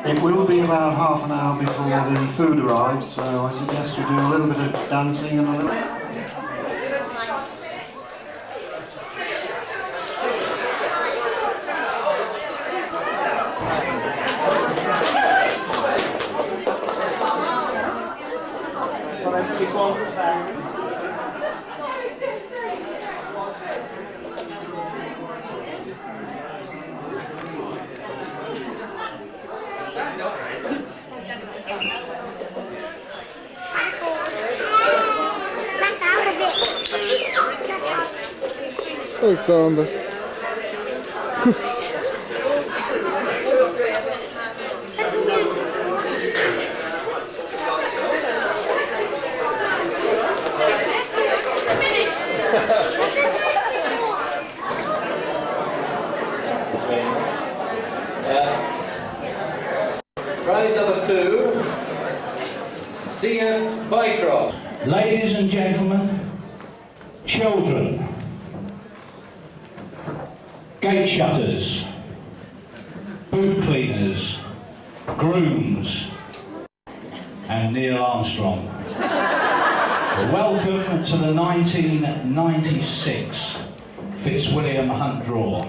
It will be about half an hour before the food arrives, so I suggest we do a little bit of dancing and a little... Alexander. Prize number 2, Sia Bycroft. Ladies and gentlemen, children, gate shutters, boot cleaners, grooms, and Neil Armstrong. Welcome to the 1996 Fitzwilliam Hunt draw.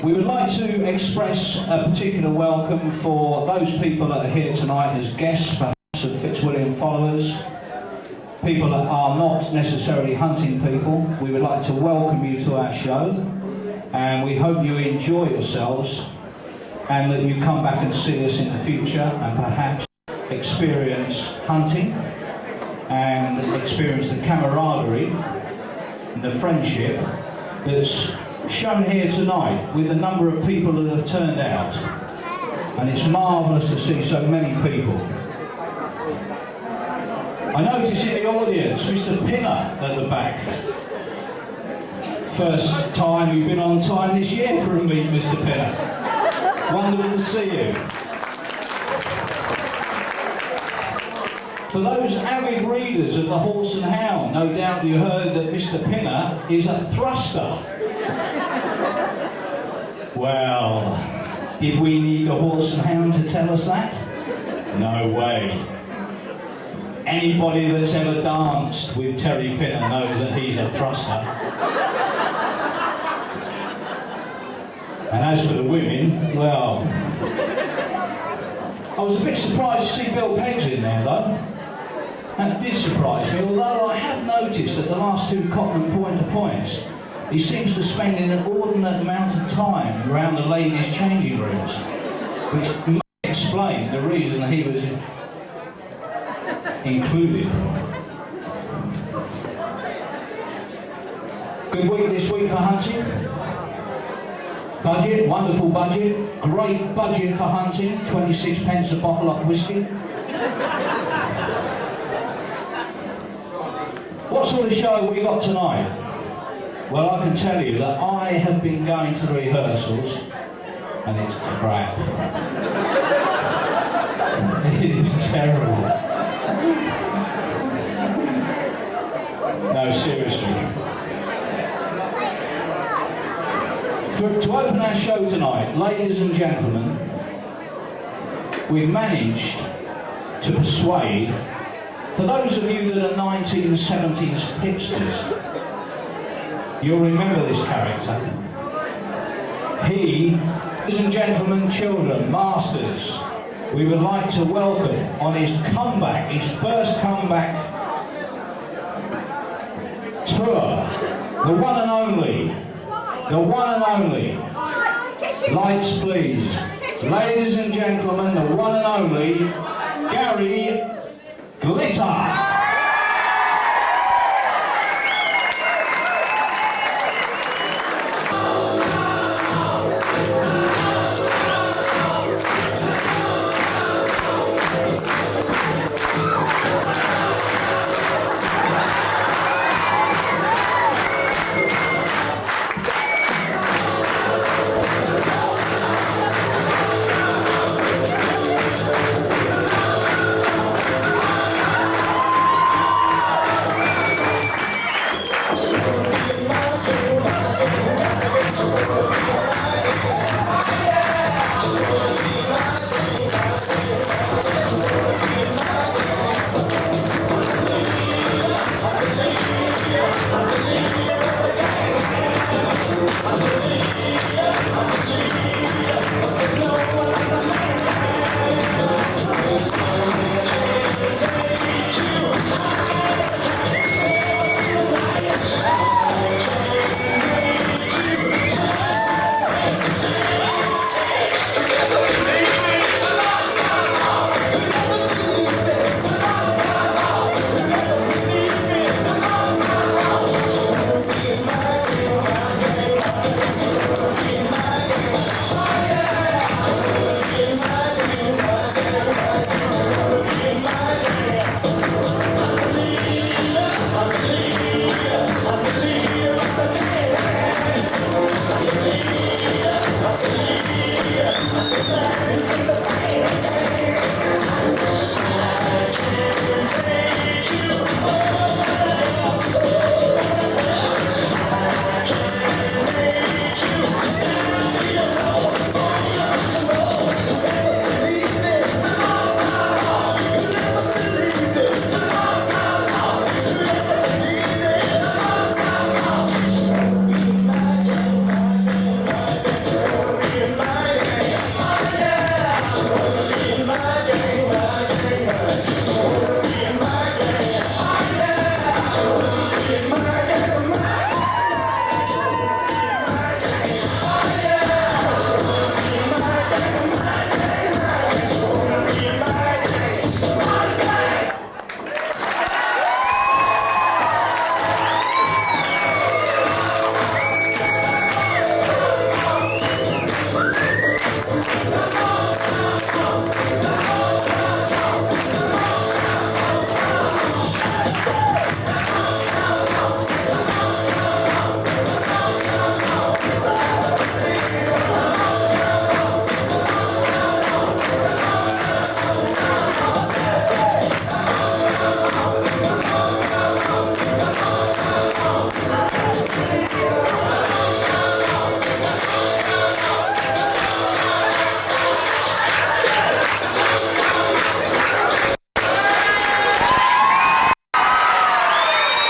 We would like to express a particular welcome for those people that are here tonight as guests, perhaps of Fitzwilliam followers, people that are not necessarily hunting people. We would like to welcome you to our show, and we hope you enjoy yourselves and that you come back and see us in the future and perhaps experience hunting and experience the camaraderie and the friendship that's shown here tonight with the number of people that have turned out, and it's marvellous to see so many people. I notice in the audience Mr. Pinner at the back. First time you've been on time this year for a meet, Mr. Pinner. Wonderful to see you. For those avid readers of the Horse and Hound, no doubt you heard that Mr. Pinner is a thruster. Well, did we need a Horse and Hound to tell us that? No way. Anybody that's ever danced with Terry Pinner knows that he's a thruster. And as for the women, well, I was a bit surprised to see Bill Peggs in there though. That did surprise me, although I have noticed that the last 2 Cotton Pointer points, he seems to spend an inordinate amount of time around the ladies' changing rooms, which may explain the reason that he was included. Good week this week for hunting. Budget, wonderful budget, great budget for hunting, 26 pence a bottle of whiskey. What sort of show have we got tonight? Well, I can tell you that I have been going to the rehearsals and it's crap. It is terrible. No, seriously. To open our show tonight, ladies and gentlemen, we've managed to persuade, for those of you that are 1970s hipsters, you'll remember this character. He, ladies and gentlemen, children, masters, we would like to welcome on his comeback, his first comeback tour, the one and only, lights please, ladies and gentlemen, the one and only, Gary Glitter.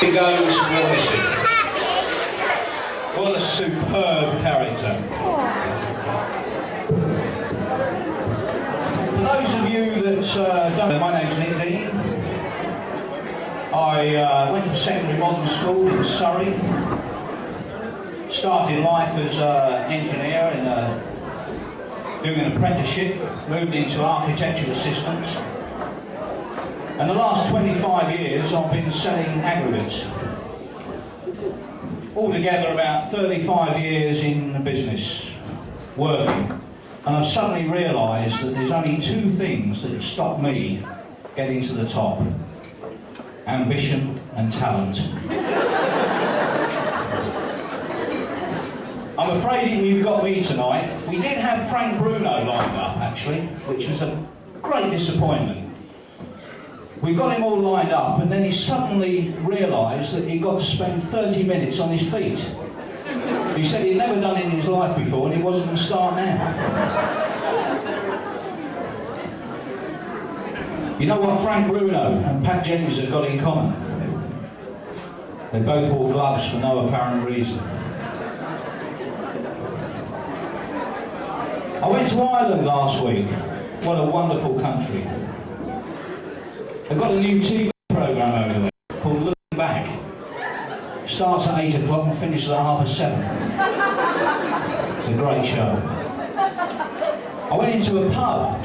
He goes, we'll miss him. What a superb character. For those of you that don't know, my name's Nick Dean. I went to secondary modern school in Surrey. Started life as an engineer doing an apprenticeship, moved into architectural assistance. And the last 25 years I've been selling aggregates. Altogether about 35 years in the business, working. And I've suddenly realised that there's only two things that have stopped me getting to the top. Ambition and talent. I'm afraid you've got me tonight. We did have Frank Bruno lined up, actually, which was a great disappointment. We got him all lined up, and then he suddenly realised that he got to spend 30 minutes on his feet. He said he'd never done it in his life before, and he wasn't going to start now. You know what Frank Bruno and Pat Jennings have got in common? They both wore gloves for no apparent reason. I went to Ireland last week. What a wonderful country. They've got a new TV programme over there called Looking Back. Starts at 8 o'clock and finishes at 7:30. It's a great show. I went into a pub,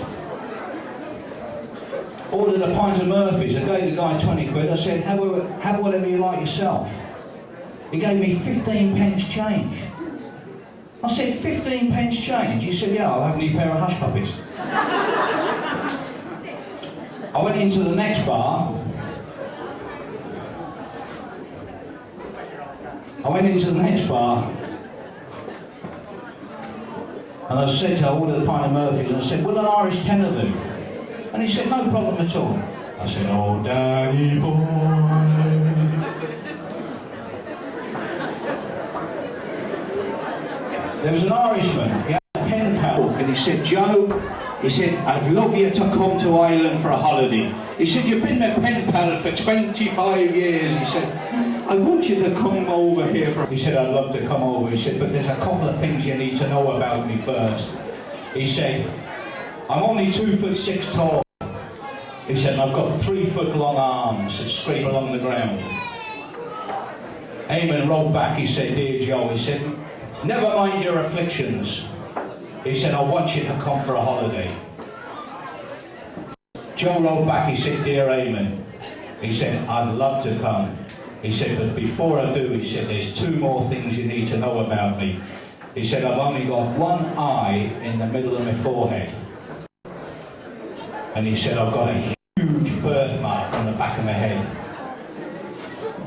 ordered a pint of Murphy's. I gave the guy 20 quid. I said, have whatever you like yourself. He gave me 15 pence change. I said, 15 pence change? He said, yeah, I'll have a new pair of hush puppies. I went into the next bar. And I said to her, I ordered a pint of Murphy's, and I said, will an Irish tenor do? And he said, no problem at all. I said, oh, daddy boy. There was an Irishman, he had a pen pal, and he said, Joe, he said, I'd love you to come to Ireland for a holiday. He said, you've been my pen pal for 25 years. He said, I want you to come over here for... He said, I'd love to come over. He said, but there's a couple of things you need to know about me first. He said, I'm only 2'6" tall. He said, and I've got 3-foot long arms that scrape along the ground. Eamon rolled back, he said, dear Joe, he said, never mind your afflictions. He said, I want you to come for a holiday. Joe rolled back, he said, dear Eamon, he said, I'd love to come. He said, but before I do, he said, there's two more things you need to know about me. He said, I've only got one eye in the middle of my forehead. And he said, I've got a huge birthmark on the back of my head.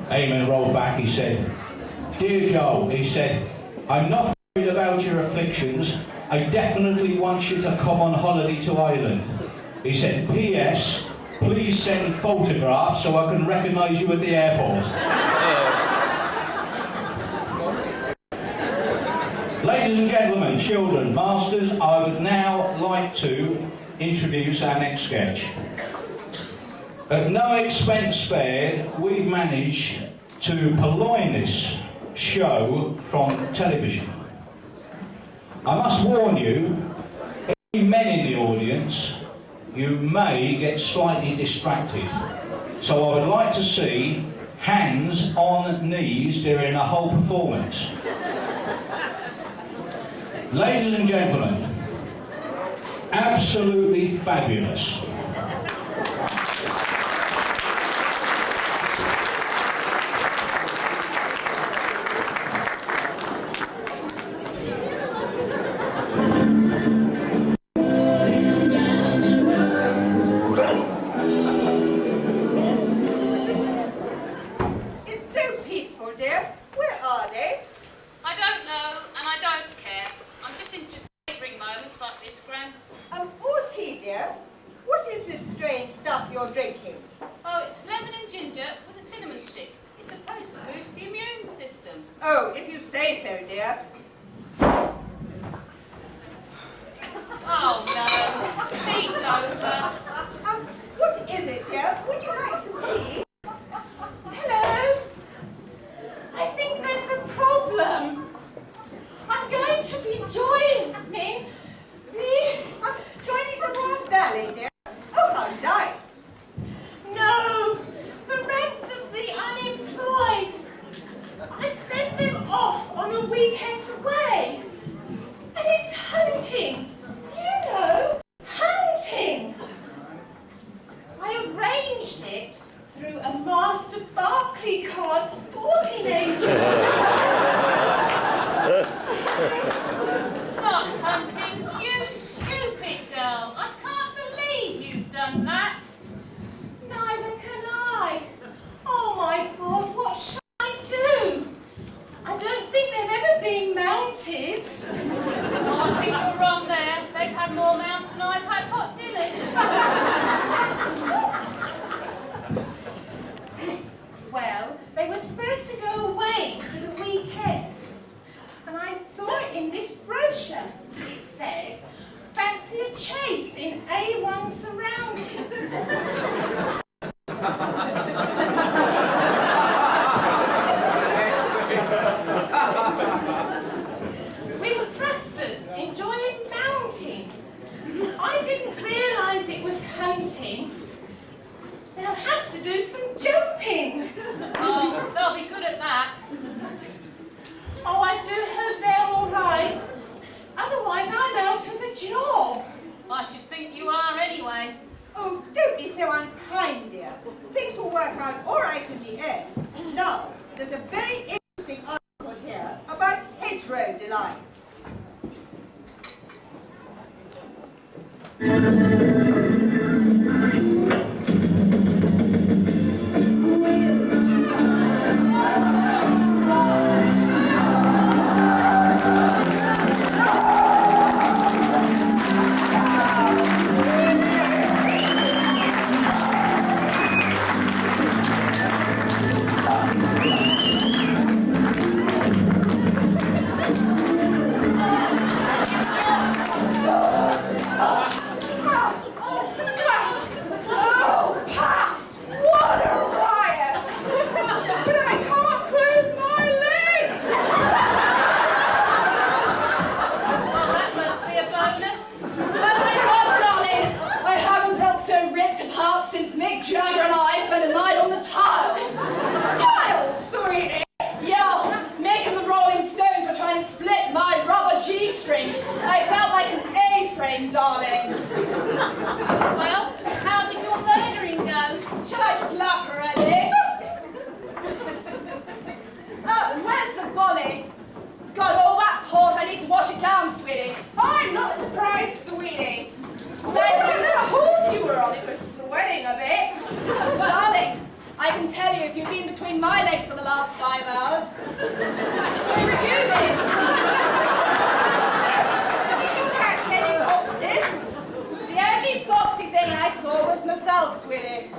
Eamon rolled back, he said, dear Joe, he said, I'm not worried about your afflictions. I definitely want you to come on holiday to Ireland. He said, P.S. please send photographs so I can recognise you at the airport. Ladies and gentlemen, children, masters, I would now like to introduce our next sketch. At no expense spared, we've managed to purloin this show from television. I must warn you, any men in the audience, you may get slightly distracted. So I would like to see hands on knees during the whole performance. Ladies and gentlemen, absolutely fabulous. lost a Barclaycard sporting agent. Not hunting, you stupid girl. I can't believe you've done that. Neither can I. Oh my God, what shall I do? I don't think they've ever been mounted. Oh, I think you're wrong there. They've had more mounts than I've had hot dinners. Well, they were supposed to go away for the weekend. And I saw it in this brochure. It said, fancy a chase in A1 surroundings. We were thrusters, enjoying mounting. I didn't realise it was hunting. They'll have to do some jumping. Oh, they'll be good at that. Oh, I do hope they're all right. Otherwise, I'm out of a job. I should think you are anyway. Oh, don't be so unkind, dear. Things will work out all right in the end. Now, there's a very interesting article here about hedgerow delights. Well, how did your murdering go? Shall I slap her at it? Where's the volley? God, all that port, I need to wash it down, sweetie. I'm not surprised, sweetie. That horse you were on, it was sweating a bit. Darling, I can tell you if you've been between my legs for the last 5 hours. So would you be? Did you catch any foxes? The only foxy thing I saw was myself, sweetie.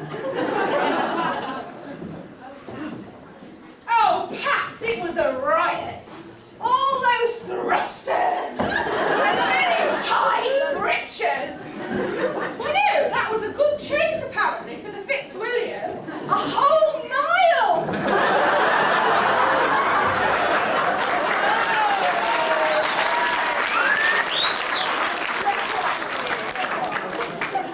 Oh, Pats, it was a riot. All those thrusters and many tight breeches. Do you know, that was a good chase, apparently, for the Fitzwilliam. A whole mile!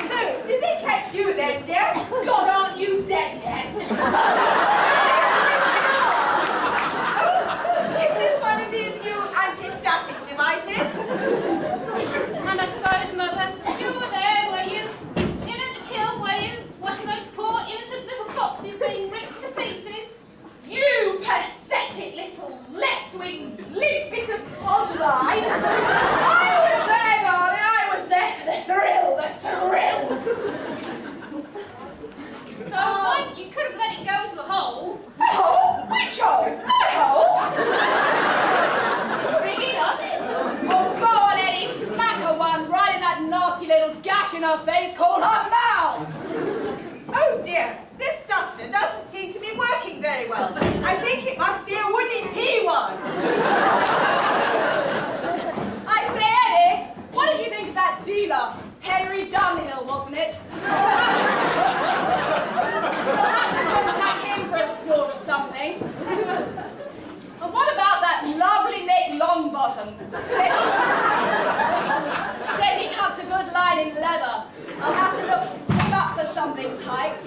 So, did they catch you then, dear? God, aren't you dead yet? Is this one of these new anti-static devices? And I suppose, Mother, you were there, were you? In at the kill, were you? Watching those poor innocent little foxes being ripped to pieces? You pathetic little left-wing bleep bit of online. I was there, darling. I was there for the thrill, So why you could have let it go into a hole? A hole? Which hole? My hole? Bring it up. Oh, go on, Eddie. Smack her one right in that nasty little gash in her face called her mouth. Oh dear, this duster doesn't seem to be working very well. I think it must be a wooden P1. I say, Eddie, what did you think of that dealer? Henry Dunhill, wasn't it? We'll have to contact him for a snort of something. And what about that lovely Mick Longbottom? Said he cuts a good line in leather. I'll have to look him up for something tight.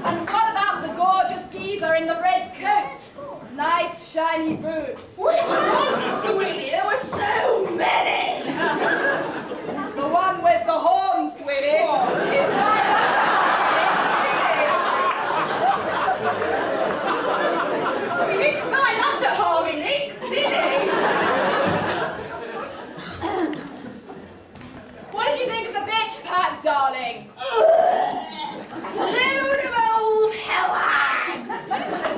And what about the gorgeous geezer in the red coat? Nice shiny boots. Which one, sweetie? There were so many. The one with the horn, sweetie. Load of old hellhags!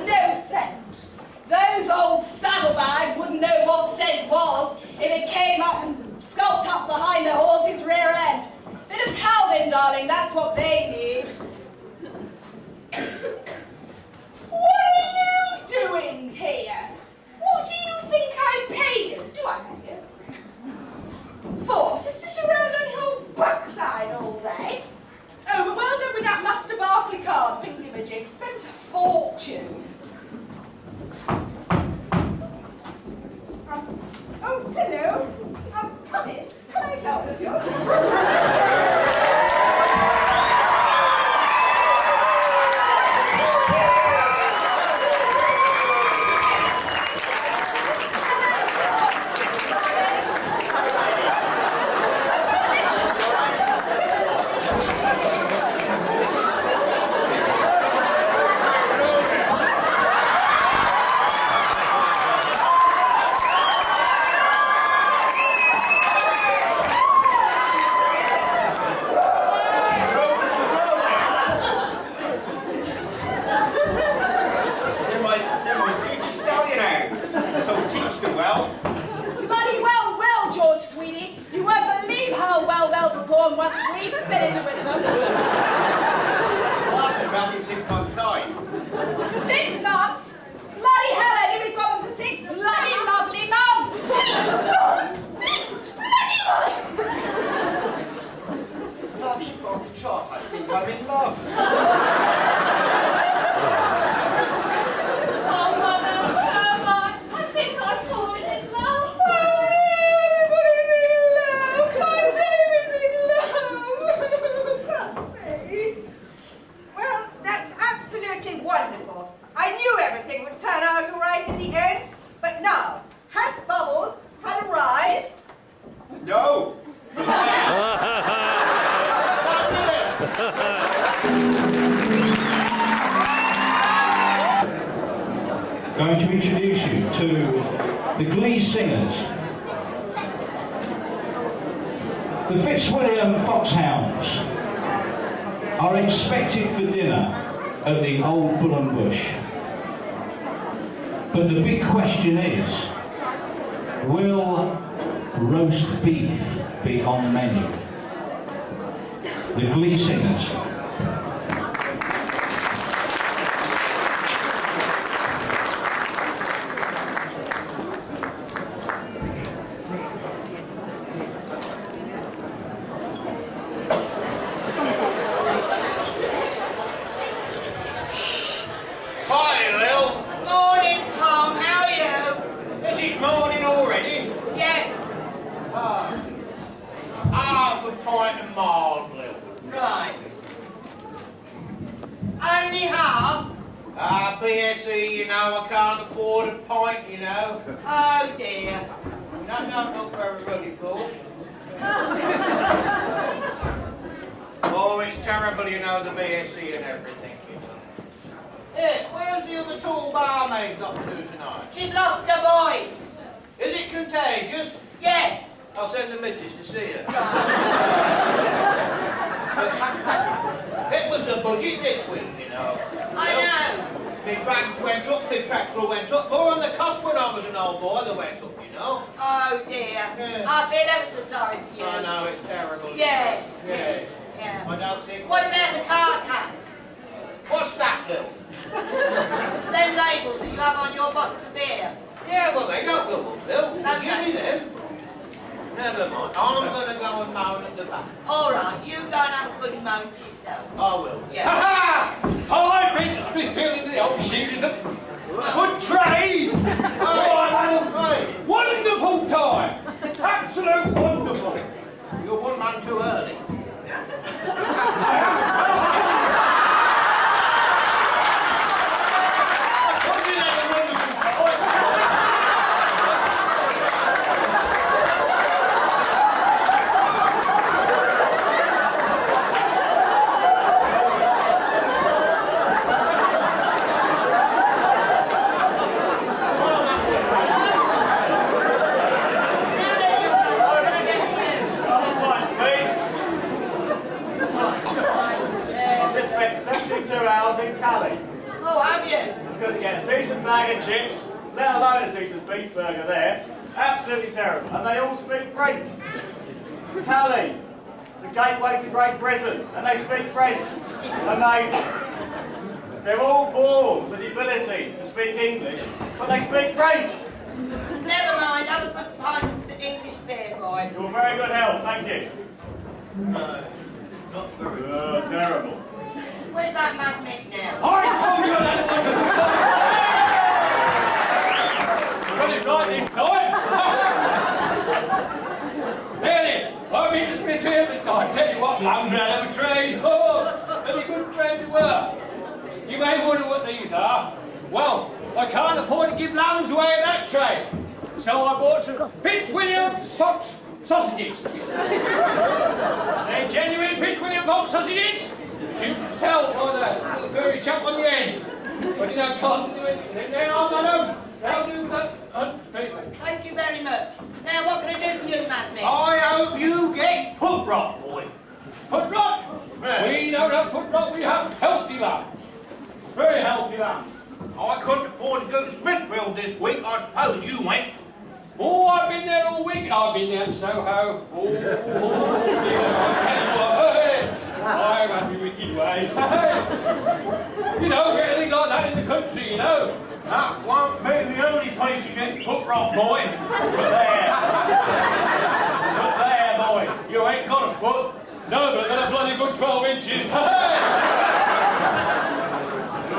No scent. Those old saddlebags wouldn't know what scent was if it came up and skulked up behind the horse's rear end. Bit of Calvin, darling, that's what they need. What are you doing here? What do you think I paid you? Do I pay you? For? To sit around on your backside all day? Oh, but well done with that Master Barclay card, thingamajig. Spent a fortune. Oh, hello. Come in. Can I help you? Once we finish with them. Well, they're back in 6 months' time. 6 months? Bloody hell, Eddie, we've got them for 6 bloody lovely months! 6 months! 6 bloody months! Bloody frog's chart, I think I'm in love. Oh, Mother, oh, my, I think I've fallen in love. Well, that's absolutely wonderful. I knew everything would turn out all right in the end. But now, has Bubbles had a rise? No. Going to introduce you to the Glee Singers. The Fitzwilliam Foxhounds are expected for dinner at the Old Bull and Bush. But the big question is, will roast beef be on the menu? The Glee Singers. Hi, Lil. Morning, Tom. How are you? Is it morning already? Yes. Half a pint of mild, Lil. Right. Only half? BSE, you know, I can't afford a pint, you know. Oh, dear. That don't look very ruddy, Paul. Oh, it's terrible, you know, the BSE and everything, you know. Hey, where's the other tall barmaid got to tonight? She's lost her voice. Is it contagious? Yes. I'll send the missus to see her. It was the budget this week, you know. I know. My bags went up, my petrol went up, more on the cost when I was an old boy that went up, you know. Oh, dear. Yeah. I feel ever so sorry for you. I know, it's terrible. Yes, it Yes. is. Yeah. I don't think... What about the car tax? What's that, Lil? Them labels that you have on your bottles of beer. Yeah, well, they don't go up, Lil. Okay. Give me them. Never mind. I'm going to go and moan at the back. All right, you go and have a good moan to yourself. I will. Yeah. Oh, I've been Smithfield the old shooting. Good trade! Hey, Wonderful time! Absolute wonderful! you're one man too early. Wasn't that a wonderful time? Now that you're going to get you. One, please. 2 hours in Cali. Oh, have you? You couldn't get a decent bag of chips, let alone a decent beef burger there. Absolutely terrible. And they all speak French. Cali, the gateway to Great Britain, and they speak French. Amazing. They're all born with the ability to speak English, but they speak French. Never mind, have a good pint of the English beer, boy. You're very good help, thank you. Not very good. Oh, terrible. Where's that Mad Mick now? I told you that one. Got it right this time. There, I'll meet the Smith here, but I tell you what, lambs ran out of trade. Oh, very good trade as well. You may wonder what these are. Well, I can't afford to give lambs away at that trade. So I bought some Fitzwilliam Fox sausages. They're genuine Fitzwilliam Fox sausages. You can tell by the furry chap on the end. But you don't time to do anything. They're on my own. They'll do that. Thank you very much. Now, what can I do for you, Mad Mick? I hope you get foot rot, boy. Foot rot? Yeah. We don't have foot rot, we have healthy lambs. Very healthy lambs. I couldn't afford to go to Smithfield this week. I suppose you went. Oh, I've been there all week. I've been down Soho. Oh, dear, I tell you what, hey, I'm happy with you, ways. You know, anything like that in the country, you know. That won't be the only place you get foot rot, boy. But there, boy. You ain't got a foot. No, but I've got a bloody good 12 inches.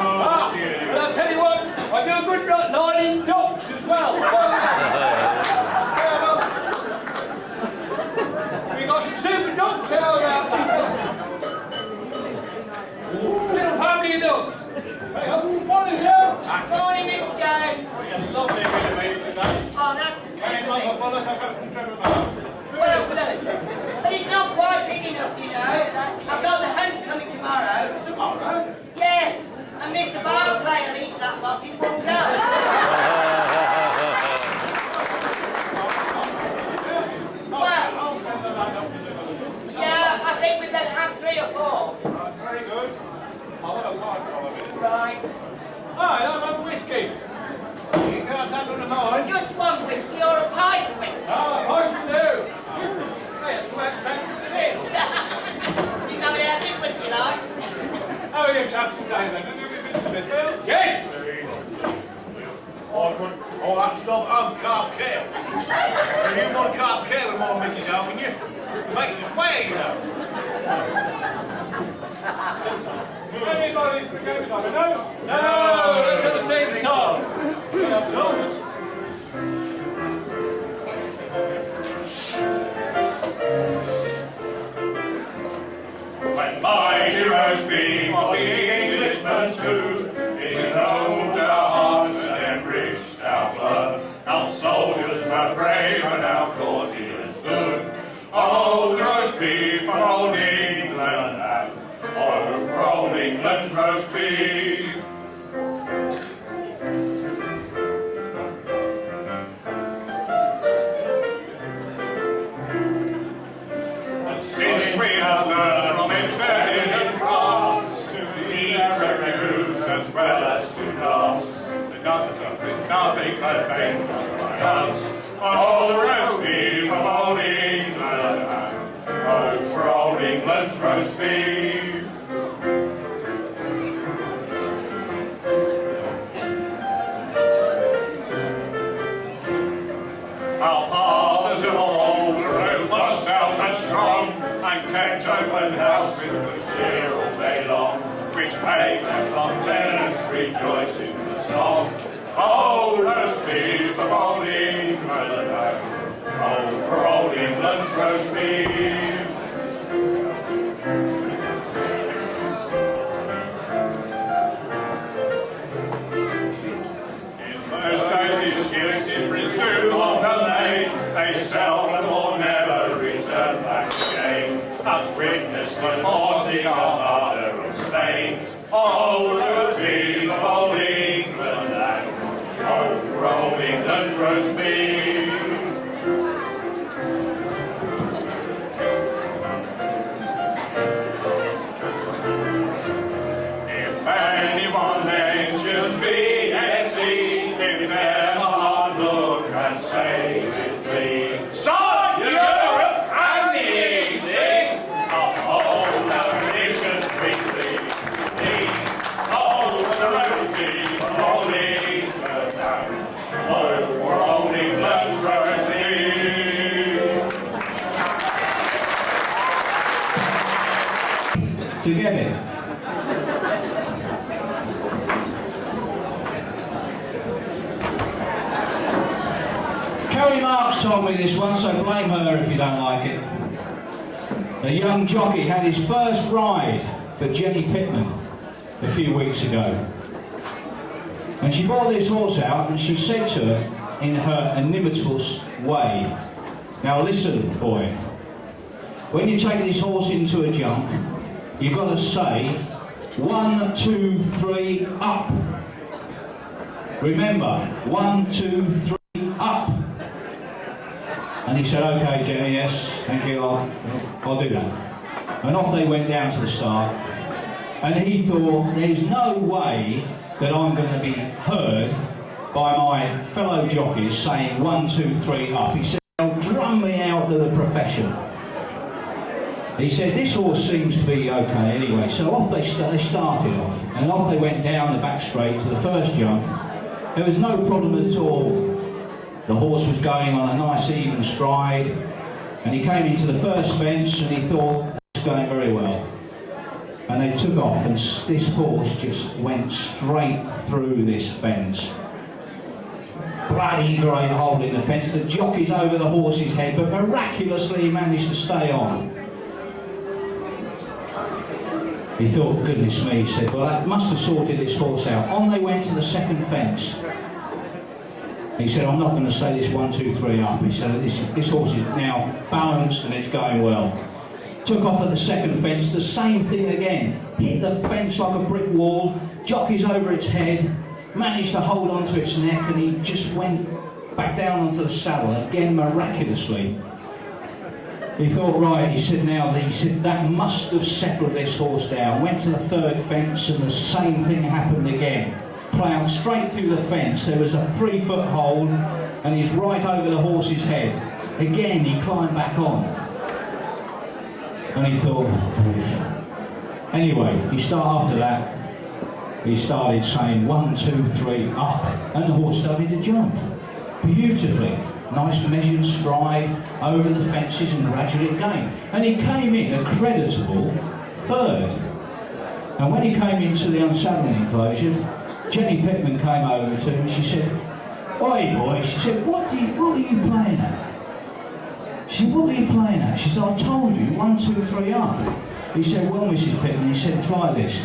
Oh, dear. But I'll tell you what, I do a good line in docks as well. We got some super dog tails out there. Little family of dogs. Hey, morning, Joe. Morning, Mr. Jones. We had a lovely bit of meat today. Oh, that's the Hey, same Mother, thing. Mother, come back and Trevor Mother. Well done. But it's not quite big enough, you know. I've got the hunt coming tomorrow. Tomorrow? Yes, and Mr. Barclay will eat that lot in one go. Well, yeah, I think we better have 3 or 4. Very good. I want a wine from a bit. Right. Hi, I'll have a whiskey. You can't have none of mine. Just one whiskey or a pint of whiskey. Ah, I can do. Hey, it's about the same as it is. You know how this would be like. How are you chaps today then? Have you been to Smithfield? Yes! I could all that stuff home can't kill. And you want can't kill with more Mrs. Home, can you? It makes you swear, you know. Anybody forget about it? No? No, let's have the same song. No. When mighty roast beef of the Englishman's food, it owned our hearts and enriched our blood. Our soldiers were brave and our courtiers good. Oh, the roast beef of old England, and oh, for old England's roast beef. Since we have learned from embedded cross to eat revenues as well as to loss, the guns are nothing but vain us. Oh, the roast beef of old England, oh, for old England's roast beef. Our fathers of old were robust, stout and strong, and kept open house with good cheer all day long, which made their tenants rejoice in the song. Oh, roast beef of old England, oh, for old England's roast beef. In those days his ships did resume on the lane, they seldom or never return back again. Us witness the haunting armada of Spain. Oh, roast beef of old England, oh, for old England's roast beef. In Zoe Marks told me this one, so blame her if you don't like it. A young jockey had his first ride for Jenny Pittman a few weeks ago. And she brought this horse out and she said to her in her inimitable way, "Now listen, boy, when you take this horse into a jump, you've got to say, 1, 2, 3, up. Remember, 1, 2, 3, up." And he said, "Okay, Jenny, yes, thank you, I'll do that." And off they went down to the start. And he thought, there's no way that I'm going to be heard by my fellow jockeys saying 1, 2, 3, up. He said, "They'll drum me out of the profession." He said, "This horse seems to be okay anyway." So off they started off, and off they went down the back straight to the first jump. There was no problem at all. The horse was going on a nice even stride, and he came into the first fence and he thought, "It's going very well." And they took off, and this horse just went straight through this fence. Bloody great hole in the fence. The jockey's over the horse's head, but miraculously he managed to stay on. He thought, "Goodness me," he said, "well, that must have sorted this horse out." On they went to the second fence. He said, "I'm not going to say this 1, 2, 3 up." He said, this horse is now balanced and it's going well." Took off at the second fence, the same thing again. Hit the fence like a brick wall, jockey's over its head, managed to hold on to its neck, and he just went back down onto the saddle again miraculously. He thought, right, he said, that must have settled this horse down. Went to the third fence and the same thing happened again. Ploughed straight through the fence. There was a 3-foot hole and he's right over the horse's head. Again, he climbed back on. And he thought, anyway, after that, he started saying 1, 2, 3, up, and the horse started to jump beautifully. Nice measured stride over the fences and gradually again. And he came in a creditable third. And when he came into the unsaddling enclosure, Jenny Pittman came over to him and she said, "Oi boy," she said, what are you playing at?" She said, "What are you playing at?" She said, "I told you, 1, 2, 3 up." He said, "Well, Mrs. Pittman," he said, "try this."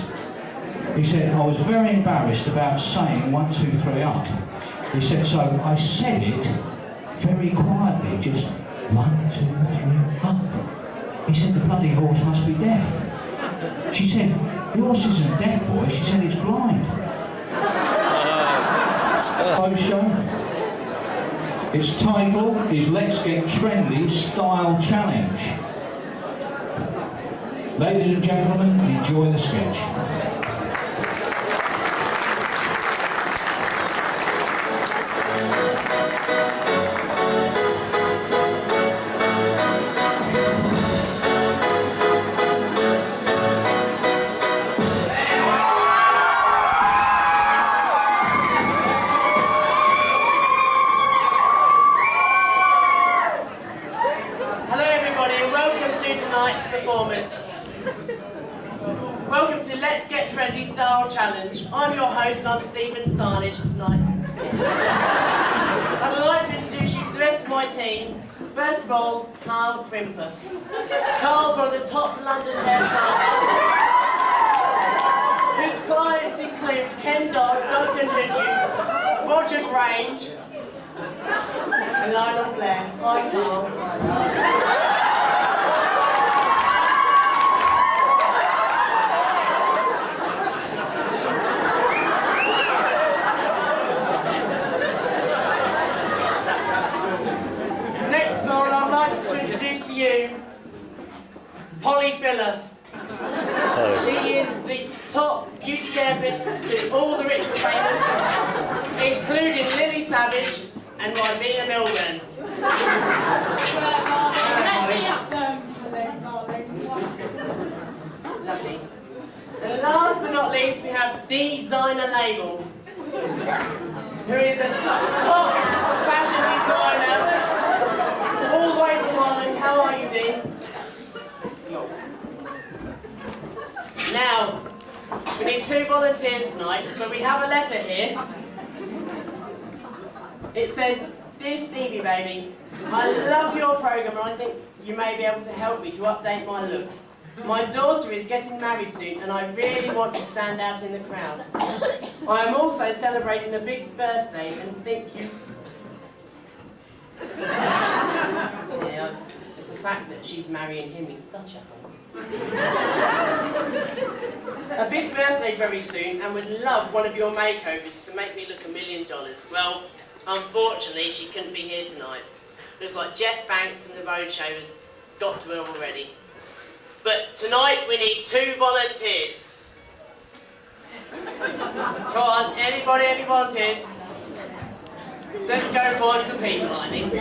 He said, "I was very embarrassed about saying 1, 2, 3 up." He said, "So I said it very quietly, just 1, 2, 3 up." He said, "The bloody horse must be deaf." She said, "The horse isn't deaf, boy." She said, "It's blind." Show. Its title is Let's Get Trendy Style Challenge. Ladies and gentlemen, enjoy the sketch. I'm your host and I'm Stephen Stylish tonight. I'd like to introduce you to the rest of my team. First of all, Carl Crimper. Carl's one of the top London hairstylists. His clients include Ken Dodd, Duncan Hughes, Roger Grange, and Lionel Blair. Hi, Carl. You, Polly Filler. She is the top beauty therapist with all the rich retainers, including Lily Savage and Ribena Milburn. Lovely. And last but not least, we have Designer Label, who is a top fashion designer. All the way to Holland. How are you, Dean? Now, we need 2 volunteers tonight, but we have a letter here. It says, Dear Stevie baby, I love your programme and I think you may be able to help me to update my look. My daughter is getting married soon and I really want to stand out in the crowd. I am also celebrating a big birthday and think you... Yeah, the fact that she's marrying him is such a home. A big birthday very soon and would love one of your makeovers to make me look $1 million. Well, unfortunately she couldn't be here tonight. Looks like Jeff Banks and the Roadshow has got to her already. But tonight we need 2 volunteers. Come on, anybody, any volunteers? Let's go find some people, I think.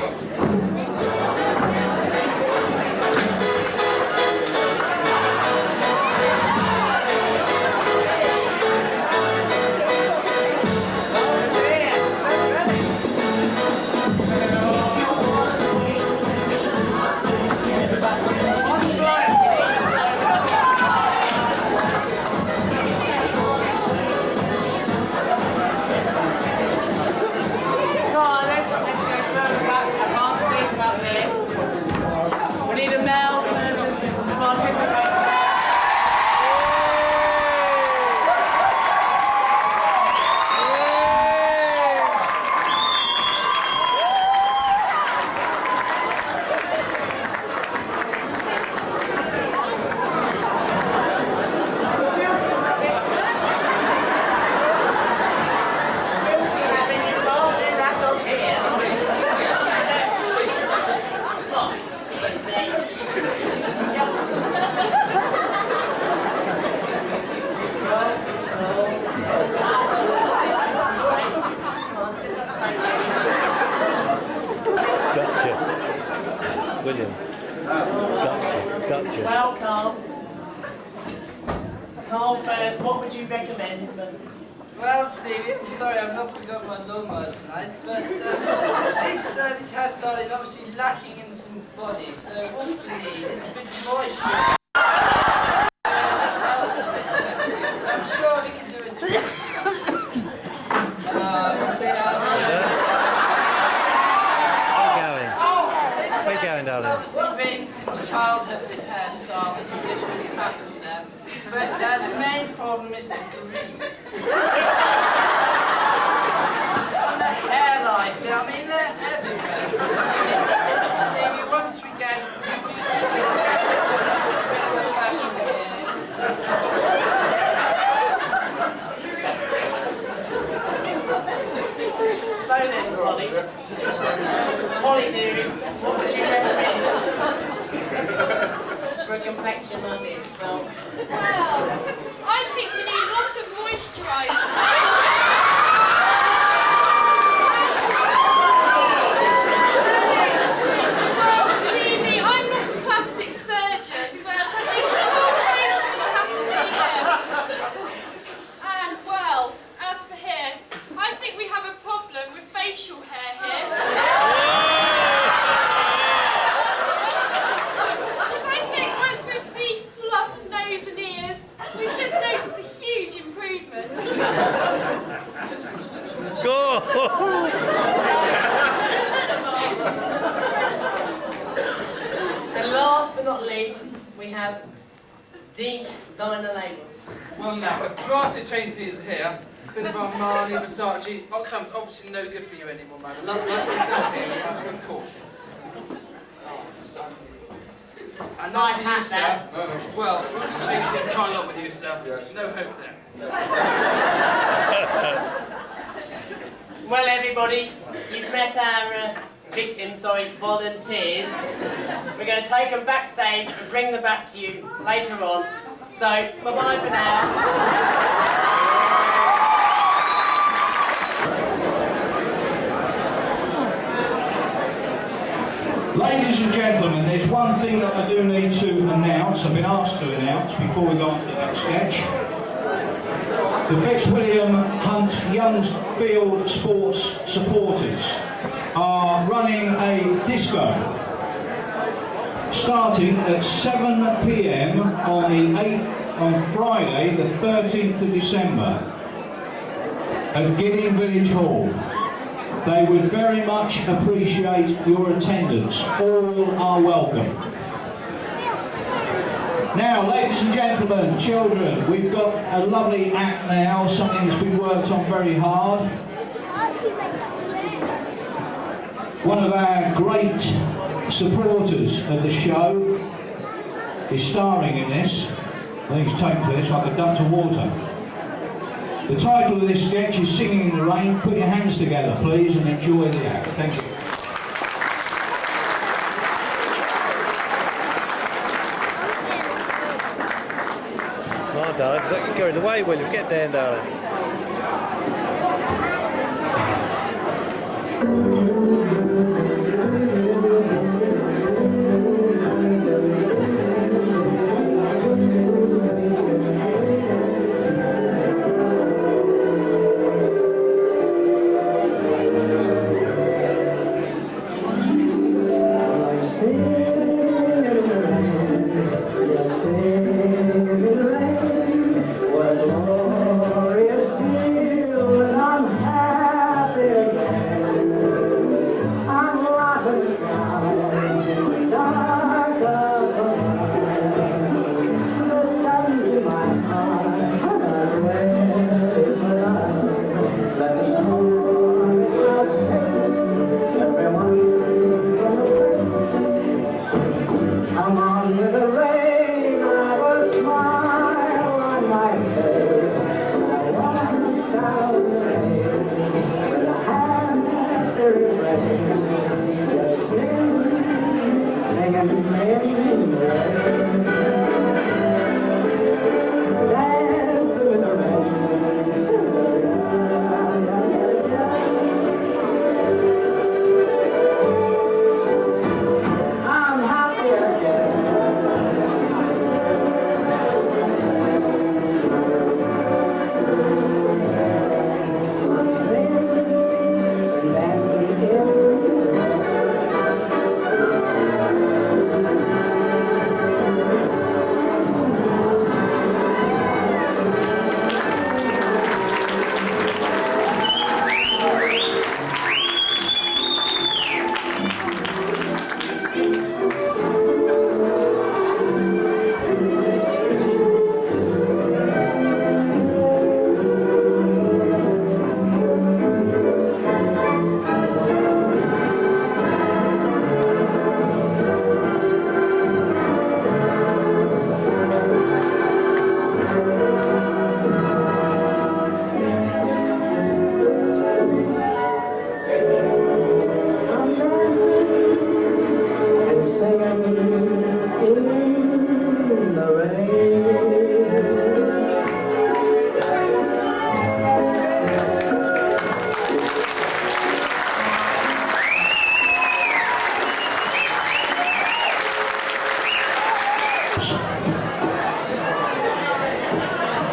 William. Gotcha. Well, Carl. Carl first, what would you recommend? Well, Stevie, I'm sorry I've not forgotten my lawnmower tonight, but this hairstyle is obviously lacking in some body, so what we need is a bit of moisture. So I'm sure we can do it together. We're going, darling. It's obviously been since childhood, this hairstyle, the traditional pattern there, but the main problem is the grease. And the hair lice, I mean, they're everywhere. Maybe once we get a bit of a fashion here. So then, Polly dearie, what would you recommend for a complexion like this? Well, I think we need lots of moisturiser. Well, Stevie, I'm not a plastic surgeon, but I think the foundation will have to be here. And, well, as for here, I think we have a problem with facial hair here. But I think once we've defluffed nose and ears, we should notice a huge improvement. Go! and last but not least, we have designer label. Well, now, the drastic change needed here. A bit of Armani, Versace. Oxfam's obviously no good for you anymore, madam. Like yourself here, of course. And Nice for hat, you, sir. Well, we can change the entire lot with you, sir. Yes. No hope there. Well, everybody, you've met our volunteers. We're going to take them backstage and bring them back to you later on. So, bye-bye for now. Ladies and gentlemen, there's one thing that I do need to announce, I've been asked to announce before we go on to the next sketch. The Fitzwilliam Hunt Youngsfield Sports supporters are running a disco starting at 7 p.m. on Friday the 13th of December at Gideon Village Hall. They would very much appreciate your attendance. All are welcome. Now, ladies and gentlemen, children, we've got a lovely act now, something that's been worked on very hard. One of our great supporters of the show is starring in this. I think he's taken to this like a duck to water. The title of this sketch is Singing in the Rain. Put your hands together, please, and enjoy the act. Thank you. Oh, darling, don't get carried away, William. Get down, darling.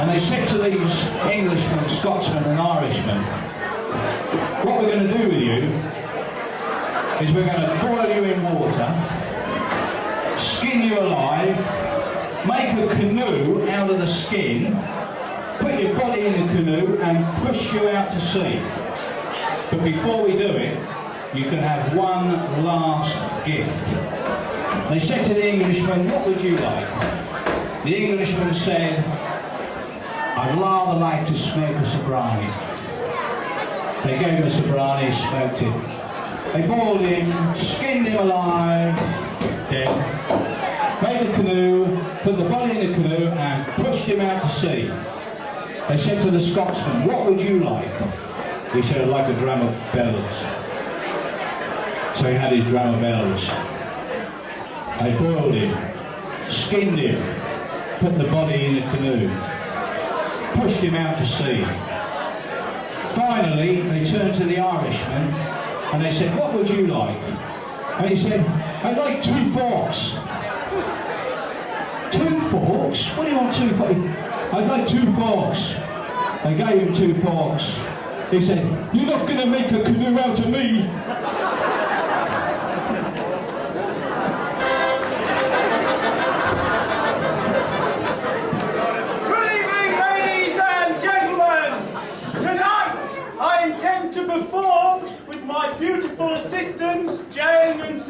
And they said to these Englishmen, Scotsmen and Irishmen, what we're going to do with you is we're going to boil you in water, skin you alive, make a canoe out of the skin, put your body in the canoe and push you out to sea. But before we do it, you can have one last gift. They said to the Englishmen, what would you like? The Englishman said, I'd rather like to smoke a sobrani. They gave him a sobrani, smoked it. They boiled him, skinned him alive, dead, made a canoe, put the body in the canoe and pushed him out to sea. They said to the Scotsman, what would you like? He said, I'd like a drum of bells. So he had his drum of bells. They boiled him, skinned him, put the body in the canoe, pushed him out to sea. Finally, they turned to the Irishman and they said, what would you like? And he said, I'd like 2 forks. 2 forks? What do you want 2 forks? I'd like 2 forks. They gave him 2 forks. He said, you're not going to make a canoe out of me. To perform with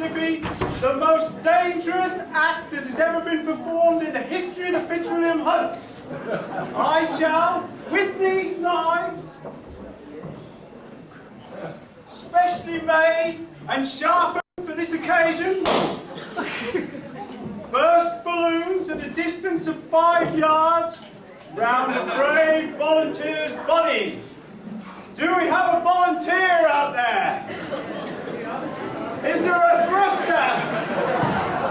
exhibit the most dangerous act that has ever been performed in the history of the Fitzwilliam Hunt. I shall, with these knives, specially made and sharpened for this occasion, burst balloons at a distance of 5 yards round a brave volunteer's body. Do we have a volunteer out there? Is there a thruster?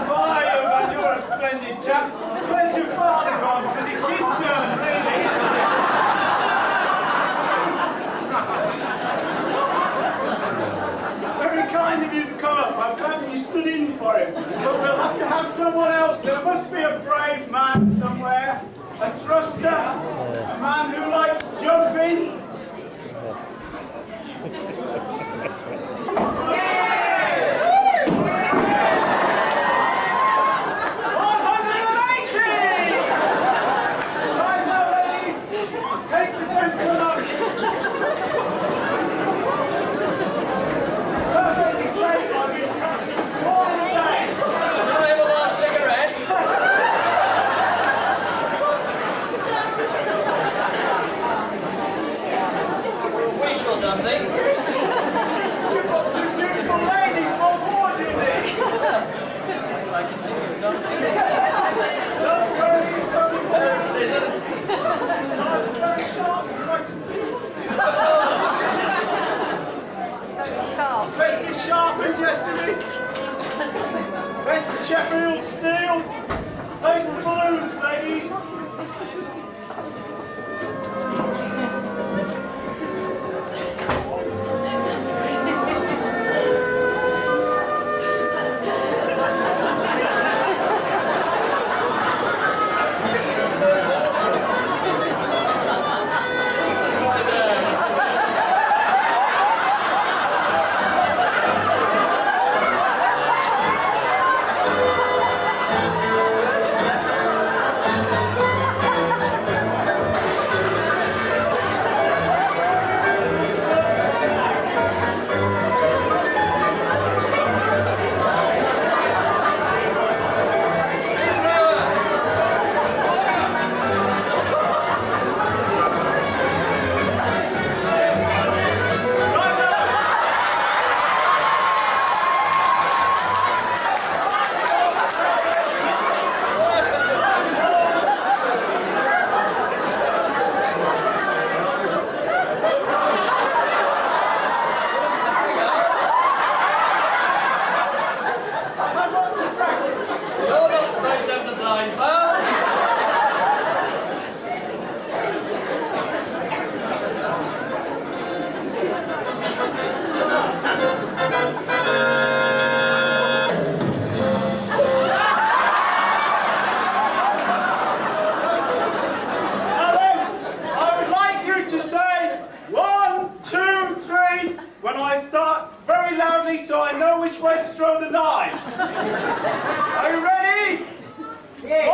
Why, man, you're a splendid chap. Where's your father gone? Because it's his turn, really. Very kind of you to come up. I'm glad you stood in for it. But we'll have to have someone else. There must be a brave man somewhere. A thruster. A man who likes jumping. Especially sharpened yesterday. West Sheffield steel. Place the balloons, ladies. So I know which way to throw the knives. Are you ready? Yeah.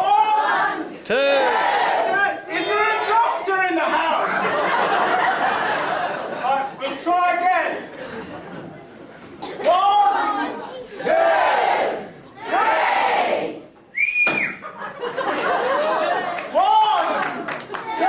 1, 2. Is there a doctor in the house? Right, we'll try again. 1, 2, 3. 1, 2,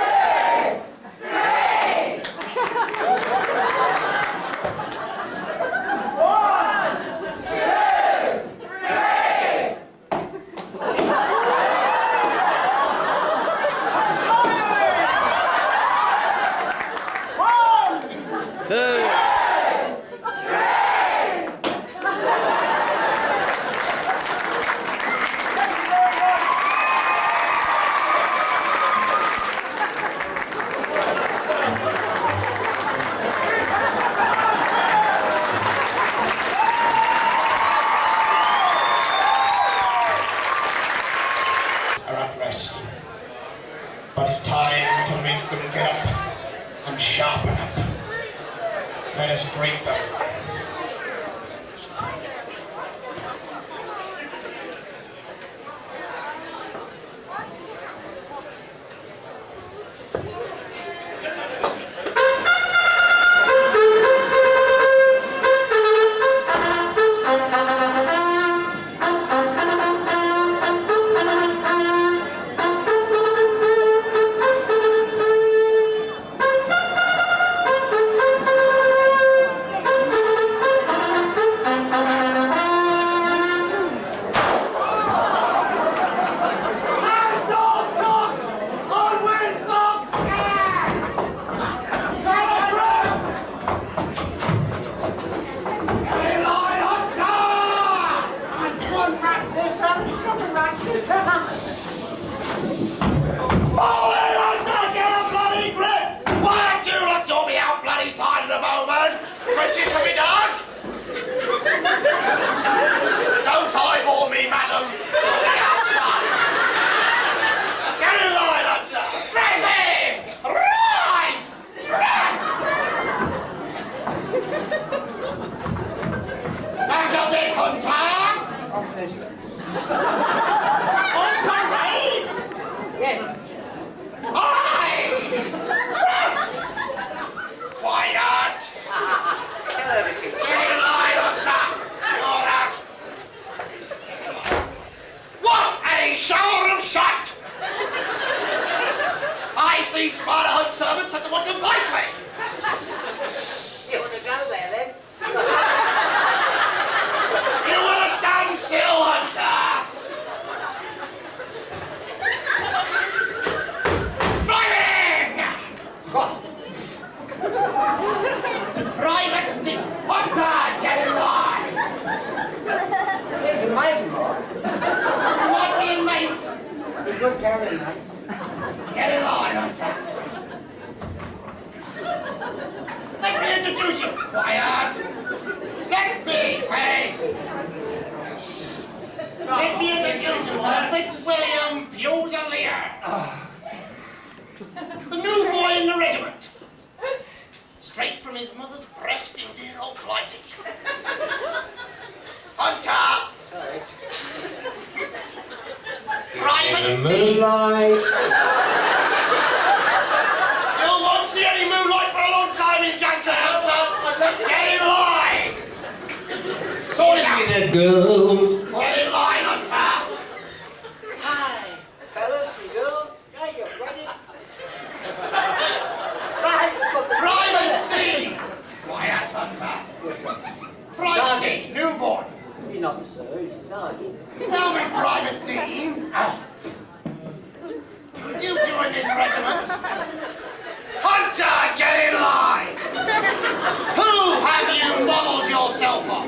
But it's time to make them get up and sharpen up. Let us break them. seen smarter Hunt servants at the Woodland Wisely. You want to go there then? You will stand still, Hunter. Private Hunter, get in line! Here's the maiden, right? You want me in, mate? You're good carrying, mate. Get in line, Hunter. Let me introduce you. Quiet. Let me, hey. Let me introduce you to the Fitzwilliam Fusilier. The new boy in the regiment. Straight from his mother's breast in dear old Blighty. Hunter! Sorry. Private In the moonlight. You won't see any moonlight for a long time in Jankers, Hunter! Get in line! Sort it out! The girl. Get in line, Hunter! Hi, fellas and girls. Hey, you ready? Private Dean! Quiet, Hunter. Private Dean, newborn. He's not the sir, he's the sergeant. Tell me, Private Dean. You joined this regiment. Hunter, get in line. Who have you modelled yourself on?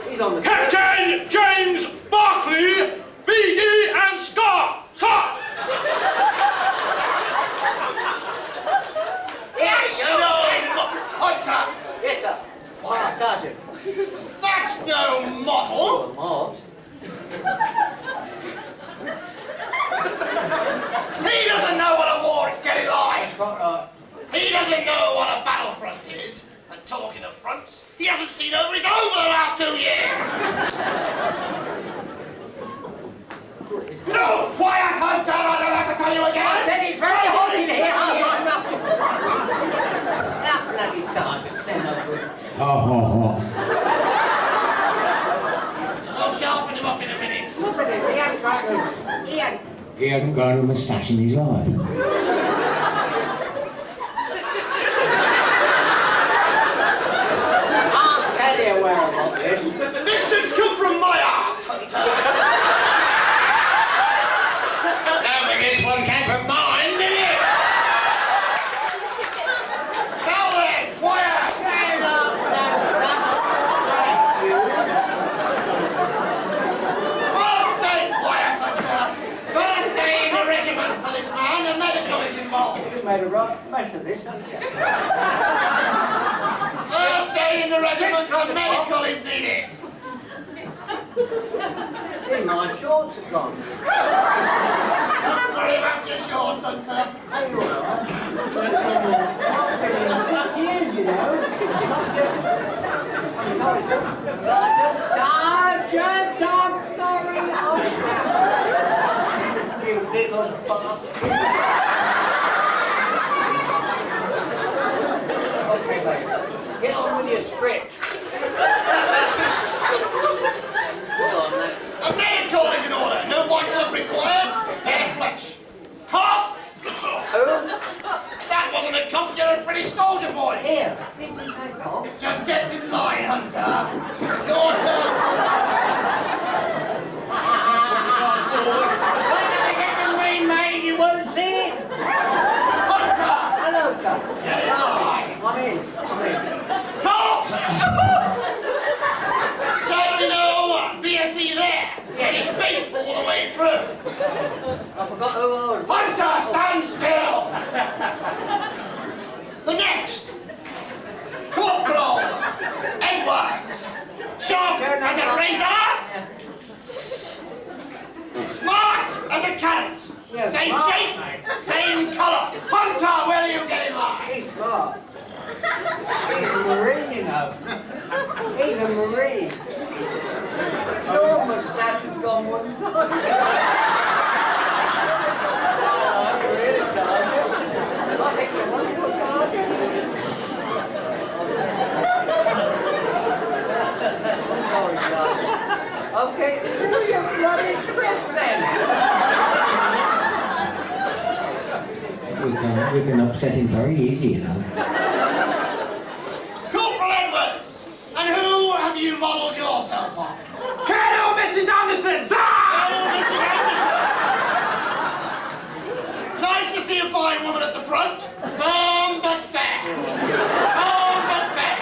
He's on the... Captain James Barclay, BD and Star, sir! That's no Hunter. Yes, sir. Why, sergeant? That's no model. Mod? He doesn't know what a war is. Get in line. Quite right. He doesn't know what a battlefront is. And talking of fronts, he hasn't seen over his own for the last 2 years. No, quiet, Hunter. I don't have to tell you again. I said it's very hot in here. I've got nothing. That bloody sergeant, send over him. I'll sharpen him up in a minute. Look at him, he hasn't got loose. He hadn't got a moustache in his life. I'll tell you where I got this. This didn't come from my ass, Hunter. Now, this one came from mine, didn't it? Now then, quiet. First aid, quiet, Hunter. First aid in the regiment for this man, and medical is involved. You made a right mess of this, haven't you? First aid in the regiment, and medical is needed. In my shorts are gone. Don't worry about your shorts, Hunter. Are you alright? I've been in 6 years, you know. I'm sorry, sir. Sergeant, I'm sorry. You little bastard. Okay, mate. Get on with your script. Go on, mate. A medical is in order. No white stuff required. Bare flesh. Cough! Who? That wasn't a cough. You're a British soldier boy. Here. Did you say cough? Just get in line, Hunter. Your turn. Mate, you won't see it. Hunter! Hello, sir. Get in line. I'm in. Cough! Certainly no BSE there. British beef all the way through. I forgot who I was. Hunter, stand still. The next. Corporal Edwards. Sharp as a razor. Smart as a carrot. Yeah, Same smart. shape, same colour. Hunter, will you get in line? He's smart. He's a Marine, you know. He's a Marine. Your moustache has gone one side. I'm really sergeant. I think you're wonderful, sergeant. I'm sorry, sergeant. Okay, through your bloody script then. We can. You can upset him very easy, you know. Corporal Edwards! And who have you modelled yourself on? Colonel Mrs. Anderson! Sir! Colonel Mrs. Anderson! Nice to see a fine woman at the front. Firm but fair. Firm but fair.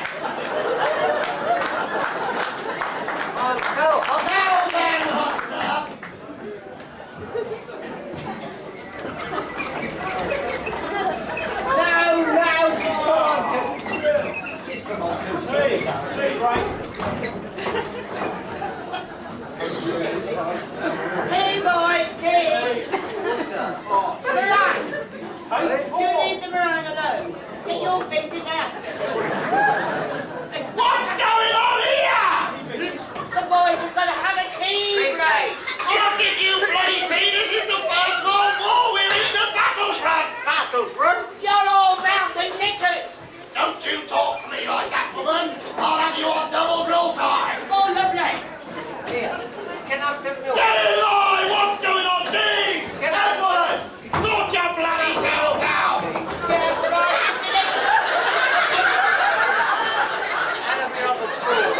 Now then, Hunter. Now, she's gone to... She's gone to... See, right. Tea, boys, tea! The meringue! You leave the meringue alone. Get your fingers out. What's going on here? The boys have got to have a tea break. I'll give you bloody tea. This is the First World War. We're in the battlefront. Battlefront? You're all mouth and knickers. Don't you talk to me like that, woman. I'll have you on double drill time. Oh, lovely. Here, can I have some milk? Get in line! What's going on, Dean? Edwards! Sort your bloody tail down! Get right into this! And a bit of a spoon.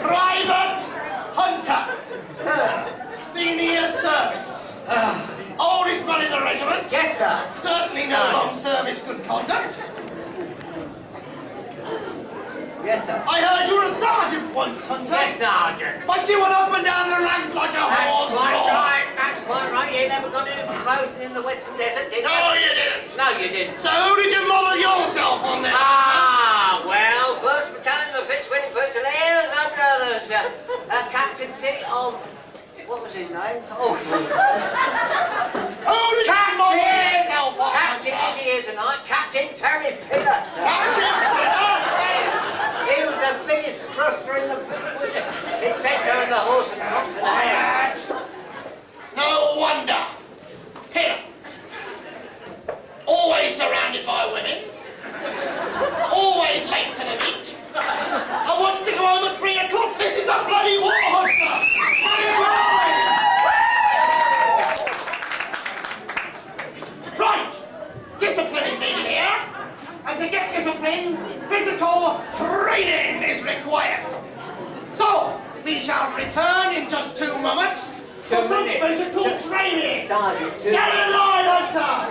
Private Hunter, senior service. Oldest man in the regiment. Yes, sir. Certainly no long service good conduct. Yes, sir. I heard you were a sergeant once, Hunter. Yes, sergeant. But you went up and down the ranks like a horse. That's quite right. That's quite right. You never got any promotion in the Western Desert, did you? No, you didn't. No, you didn't. So who did you model yourself on then? Ah, well, 1st Battalion of Fitzwilliam Fusiliers under the captaincy of... What was his name? Oh. Who did you model yourself on? Captain is here tonight. Captain Terry Pillar. Captain Pillar? He was the biggest thruster in the business. It sets her in the horse and drops in the hair. No wonder. Here. Always surrounded by women. Always late to the meet. I wants to go home at 3 o'clock. This is a bloody war, Hunter. Right. Discipline is needed here. And to get discipline, physical training is required. So, we shall return in just 2 moments for some physical training. Sergeant, get in line, Hunter!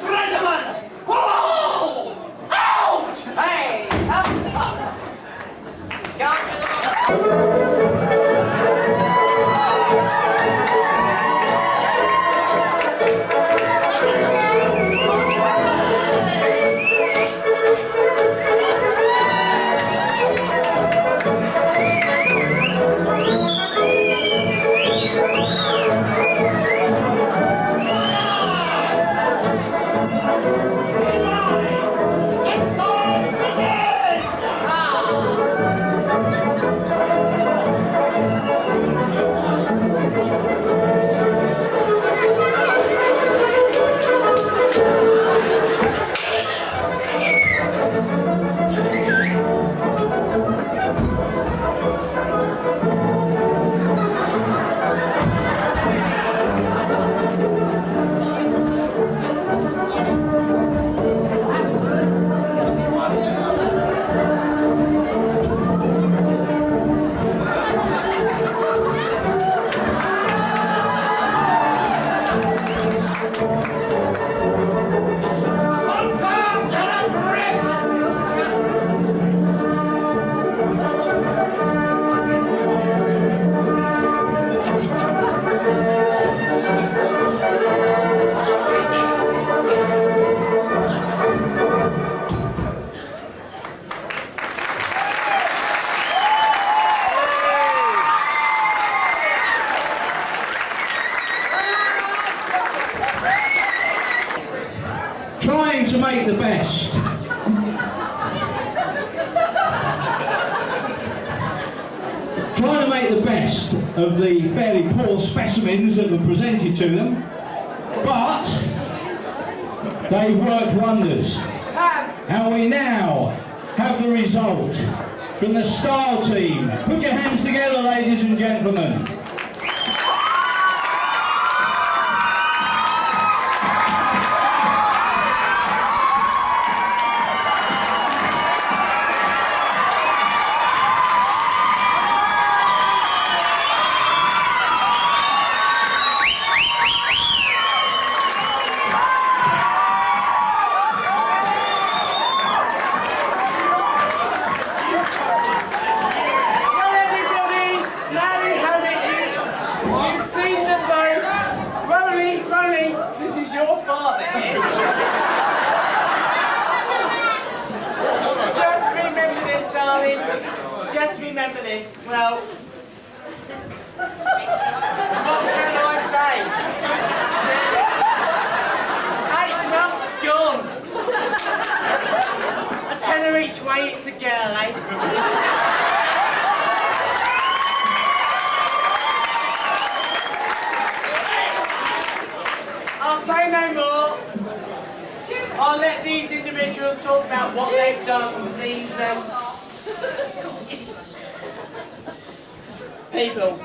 Regiment, follow! Out! Hey, up, up! Charge to the... Exercise begin! trying to make the best of the fairly poor specimens that were presented to them, but they've worked wonders. And we now have the result from the Style team. Put your hands together, ladies and gentlemen. Just remember this. Well, what can I say? 8 months gone. A tenner each way, it's a girl, eh? I'll say no more. I'll let these individuals talk about what they've done with these people.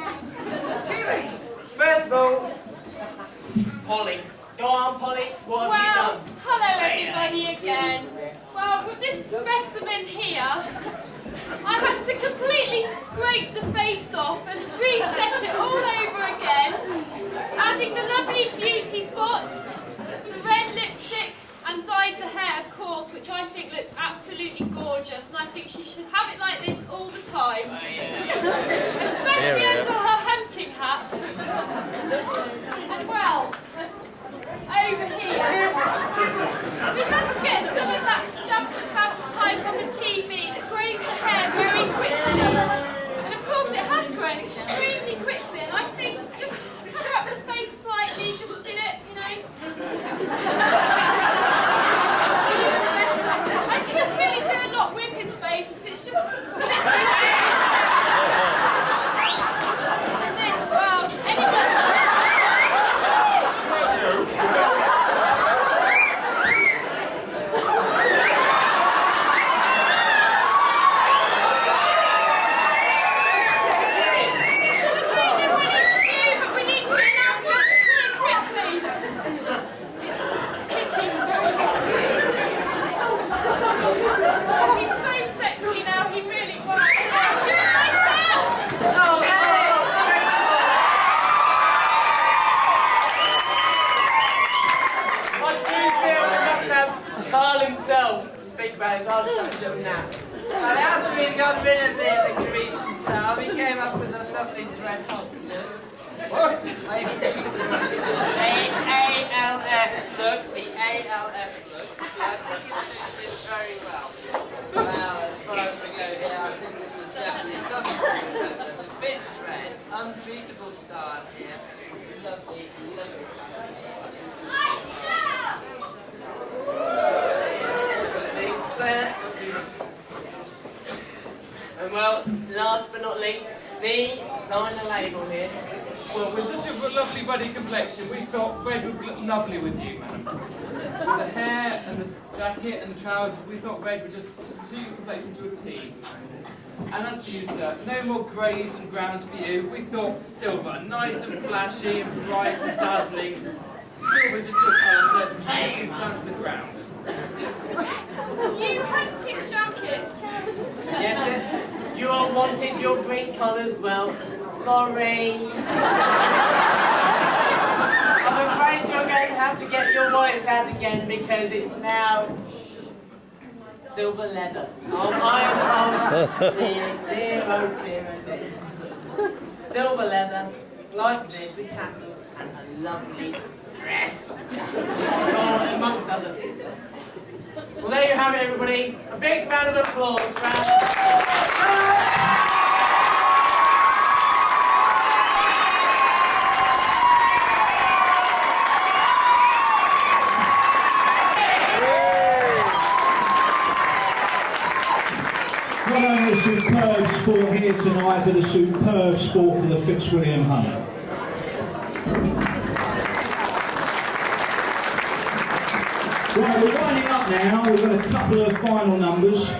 First of all, Polly. Go on, Polly. What have you done? Hello everybody again. Well, with this specimen here, I had to completely scrape the face off and reset it all over again, adding the lovely beauty spots, the red lipstick, and dyed the hair, of course, which I think looks absolutely gorgeous, and I think she should have it like this all the time. Especially under her hunting hat. And well, over here, we had to get some of that stuff that's advertised on the TV that grows the hair very quickly. And of course it has grown extremely quickly, and I think just cover up the face slightly, just did it, you know. I couldn't really do a lot with his face because it's just a bit and this, well, speak about his I'll just have a little nap. Well, after we got rid of the grease and stuff, we came up with a lovely dreadful look. What? The ALF look. The ALF look. I think it suits very well. Well, as far as we go here, I think this is definitely something. The Fitz red, unbeatable style here. Lovely, lovely. And well, last but not least, the designer label here. Well, with such a lovely ruddy complexion, we thought red would look lovely with you, madam. The hair and the jacket and the trousers, we thought red would just suit your complexion to a T. And as for you, sir, no more greys and browns for you. We thought silver, nice and flashy and bright and dazzling. Silver's just your colour, so it suits you down to the ground. You hunting jacket. Yes, sir. You all wanted your green colours, well, sorry. I'm afraid you're going to have to get your wallets out again because it's now silver leather. Oh my God, dear, oh dear. Silver leather, like this, with tassels, and a lovely dress. Oh, amongst other things. Well, there you have it, everybody. A big round of applause for Well, this is superb sport here tonight, but a superb sport for the Fitzwilliam Hunt. Right, we're winding up now. We've got a couple of final numbers.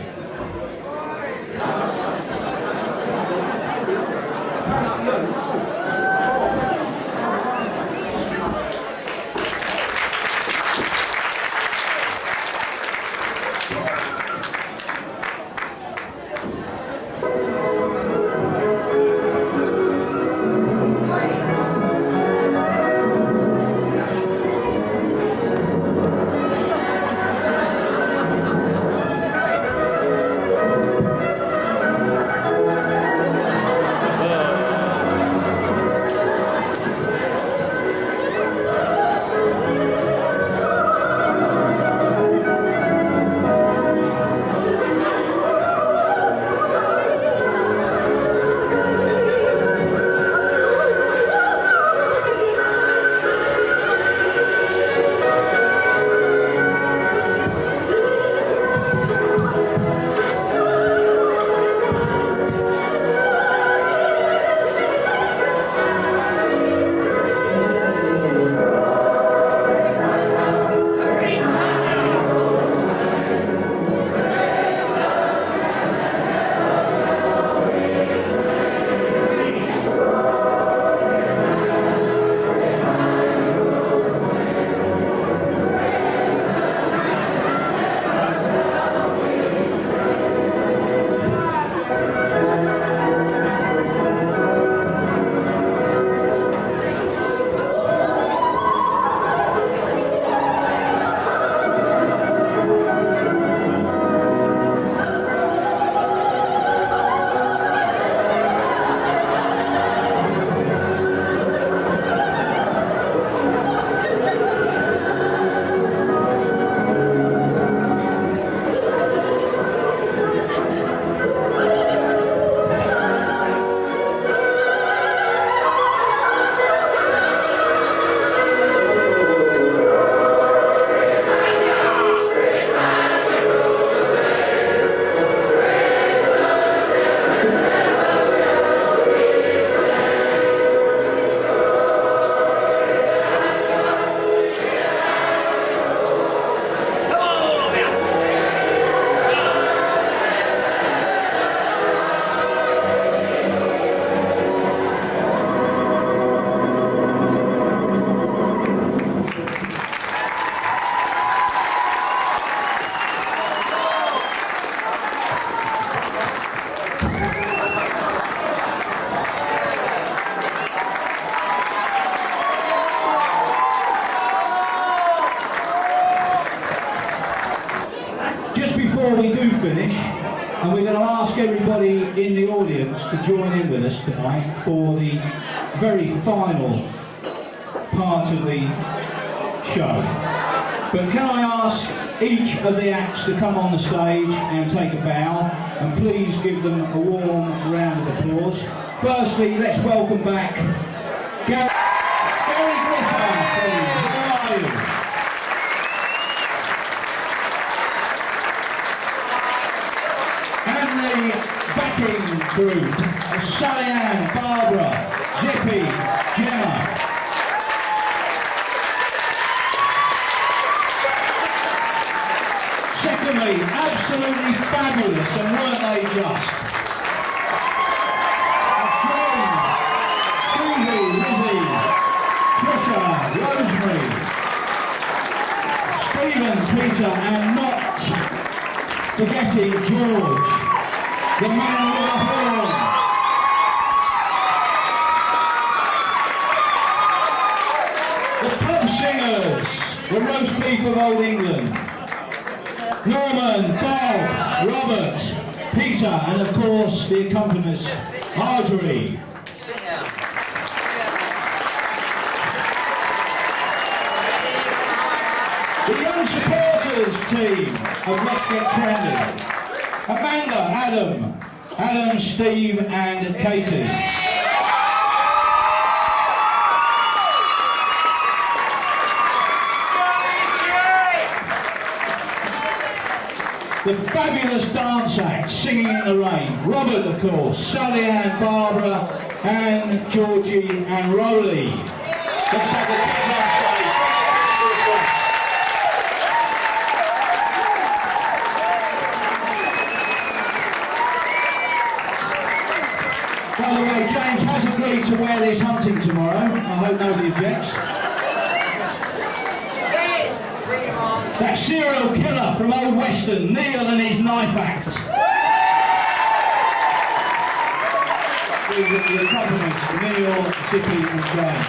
Before we do finish, and we're going to ask everybody in the audience to join in with us tonight for the very final part of the show. But can I ask each of the acts to come on the stage and take a bow, and please give them a warm round of applause. Firstly, let's welcome back Gary Griffin, please. How are you? Backing group of Sally Ann, Barbara, Zippy, Gemma. Secondly, absolutely fabulous, and weren't they just? Jane, Stevie, Lizzie, Trisha, Rosemary, Stephen, Peter, and not forgetting George. The man with the horn. The pub singers, the roast beef of Old England. Norman, Bob, Robert, Peter, and of course the accompanist, Marjorie. The young supporters team of Let's Get Trendy. Amanda, Adam, Steve and Katie. the fabulous dance act, Singing in the Rain. Robert, of course, Sally Ann, Barbara, Anne, Georgie and Rolly. Let's have the kids on stage. By the way, James has agreed to wear this hunting tomorrow. I hope nobody objects. That serial killer from Old Western, Neil and his knife act. Your compliments to Neil, Tippy and James.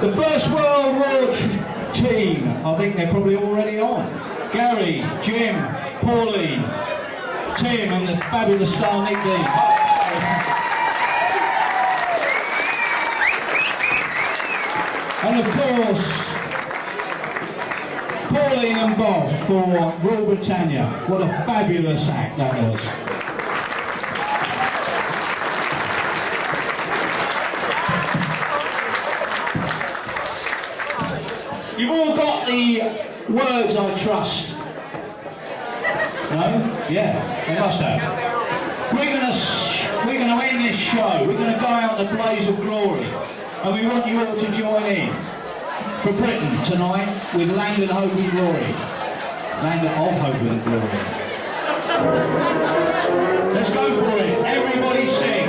The First World War team, I think they're probably already on. Gary, Jim, Pauline, Tim and the fabulous star Nick Dean. And of course, Pauline and Bob for Rule Britannia. What a fabulous act that was. You've all got the words, I trust. No? Yeah, they must have. We're going to end this show. We're going to go out in a blaze of glory. And we want you all to join in for Britain tonight with Land and Hope and Glory. Land of Hope and Glory. Let's go for it. Everybody sing.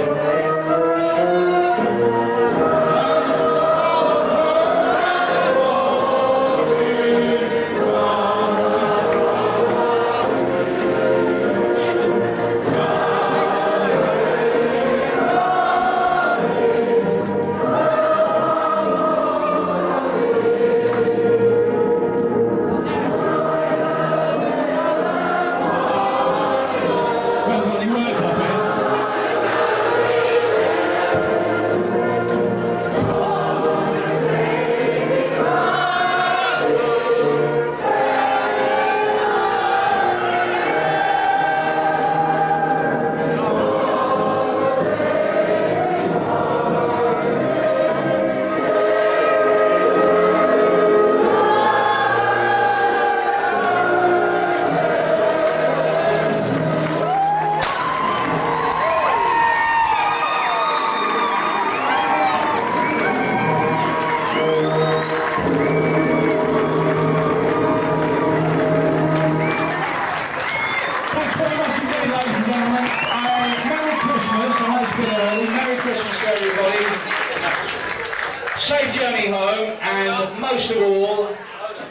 Safe journey home, and most of all,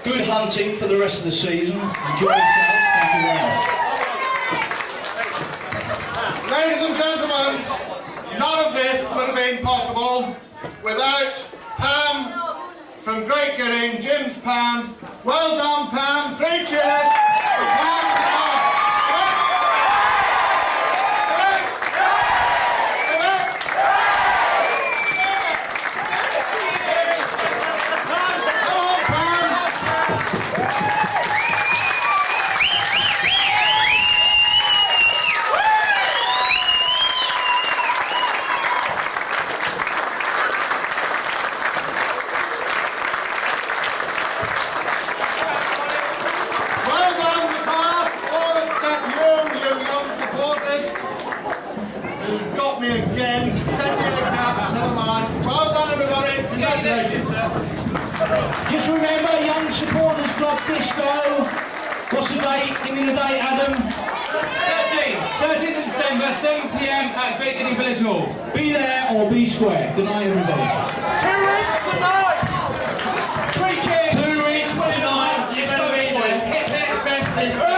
good hunting for the rest of the season. Enjoy yourself. Thank you very much. Ladies and gentlemen, none of this would have been possible without Pam from Great Gidding, Jim's Pam. Well done, Pam. 3 cheers for Pam. Just remember, Young Supporters Club Disco. What's the date? Give me the date, Adam. 13th of December, 7 PM at Great Gidding Village Hall. Be there or be square. Good night, everybody. 2 weeks tonight. 3 cheers. 2 weeks tonight. You're going to be the hip hip best.